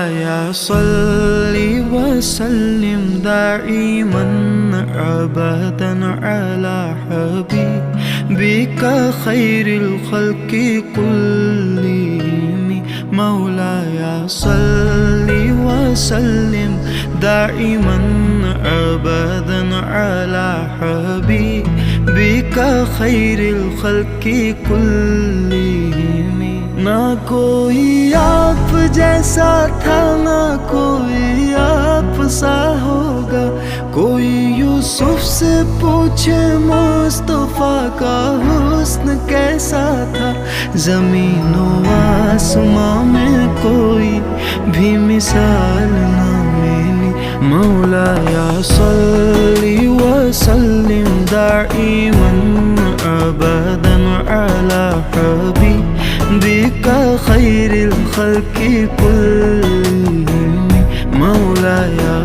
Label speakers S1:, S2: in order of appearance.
S1: मौलाया सल्ली वसल्लिम दाइमन अबदन अला हबीबिका खैरिल खल्क़ि कुल्लिहिम। मौलाया सल्ली वसल्लिम दाइमन अबदन अला हबीबिका खैरिल खल्क़ि कुल्लिहिम। ना कोई आप जैसा था, ना कोई आप सा होगा। कोई यूसुफ से पूछे मुस्तफा का हुस्न कैसा था। ज़मीन व आसमां में कोई भी मिसाल ना मिली। मौलाया सल्ली वसल्लिम दाइमन अबदन अला हबीबिका खैरिल खल्क़ि कुल्लिहिम। मौलाया